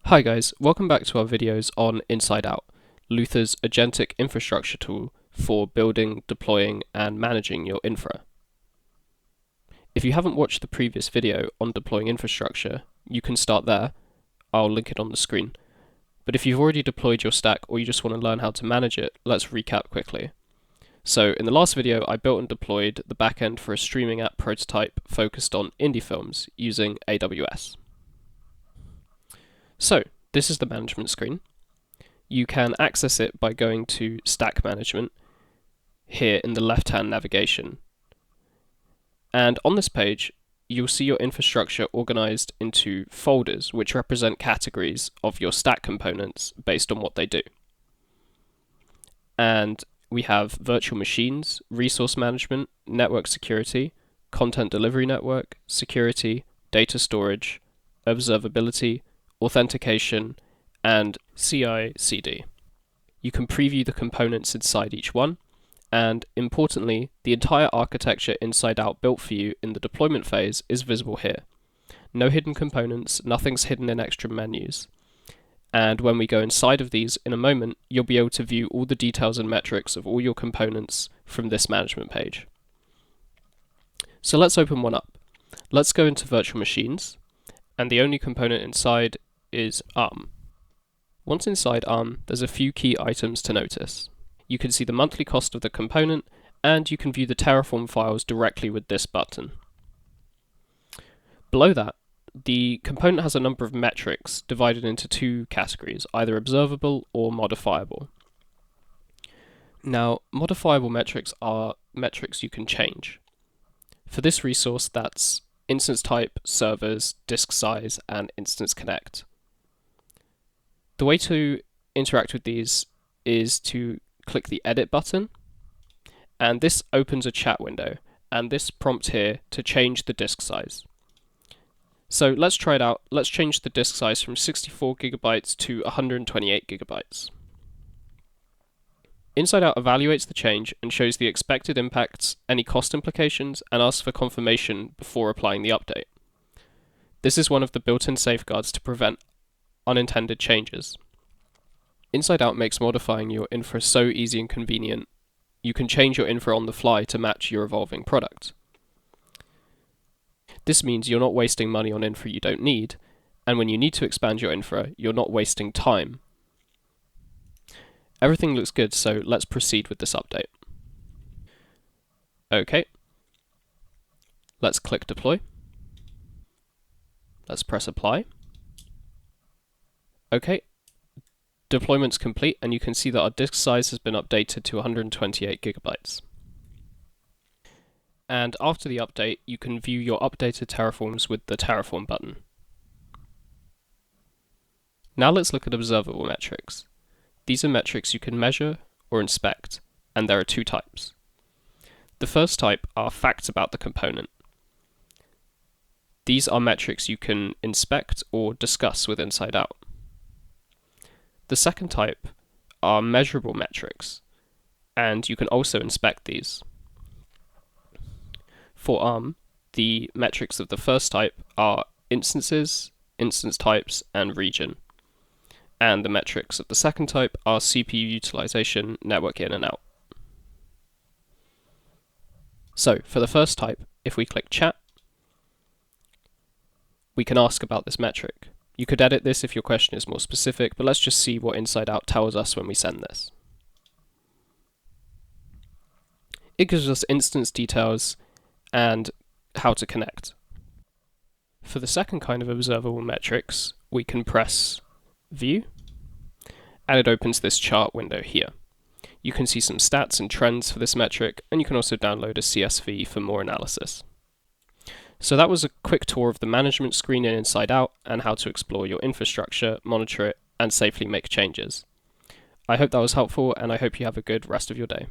Hi guys, welcome back to our videos on InsideOut, Luther's agentic infrastructure tool for building, deploying, and managing your infra. If you haven't watched the previous video on deploying infrastructure, you can start there. I'll link it on the screen. But if you've already deployed your stack or you just want to learn how to manage it, let's recap quickly. So in the last video, I built and deployed the backend for a streaming app prototype focused on indie films using AWS. So, this is the management screen. You can access it by going to Stack Management here in the left-hand navigation. And on this page, you'll see your infrastructure organized into folders, which represent categories of your stack components based on what they do. And we have virtual machines, resource management, network security, content delivery network, security, data storage, observability, authentication, and CI/CD. You can preview the components inside each one, and importantly, the entire architecture InsideOut built for you in the deployment phase is visible here. No hidden components, nothing's hidden in extra menus. And when we go inside of these in a moment, you'll be able to view all the details and metrics of all your components from this management page. So let's open one up. Let's go into virtual machines, and the only component inside is ARM. Once inside ARM, there's a few key items to notice. You can see the monthly cost of the component, and you can view the Terraform files directly with this button. Below that, the component has a number of metrics divided into two categories, either observable or modifiable. Now, modifiable metrics are metrics you can change. For this resource, that's instance type, servers, disk size, and instance connect. The way to interact with these is to click the edit button, and this opens a chat window, and this prompt here to change the disk size. So let's try it out. Let's change the disk size from 64 gigabytes to 128 gigabytes. InsideOut evaluates the change and shows the expected impacts, any cost implications, and asks for confirmation before applying the update. This is one of the built-in safeguards to prevent unintended changes. InsideOut makes modifying your infra so easy and convenient. You can change your infra on the fly to match your evolving product. This means you're not wasting money on infra you don't need, and when you need to expand your infra, you're not wasting time. Everything looks good, so let's proceed with this update. Okay. Let's click deploy. Let's press apply. Okay. Deployment's complete, and you can see that our disk size has been updated to 128 gigabytes. And after the update, you can view your updated Terraforms with the Terraform button. Now let's look at observable metrics. These are metrics you can measure or inspect, and there are two types. The first type are facts about the component. These are metrics you can inspect or discuss with InsideOut. The second type are measurable metrics, and you can also inspect these. For ARM, the metrics of the first type are instances, instance types, and region. And the metrics of the second type are CPU utilization, network in and out. So, for the first type, if we click chat, we can ask about this metric. You could edit this if your question is more specific, but let's just see what InsideOut tells us when we send this. It gives us instance details and how to connect. For the second kind of observable metrics, we can press View, and it opens this chart window here. You can see some stats and trends for this metric, and you can also download a CSV for more analysis. So that was a quick tour of the management screen in InsideOut and how to explore your infrastructure, monitor it, and safely make changes. I hope that was helpful, and I hope you have a good rest of your day.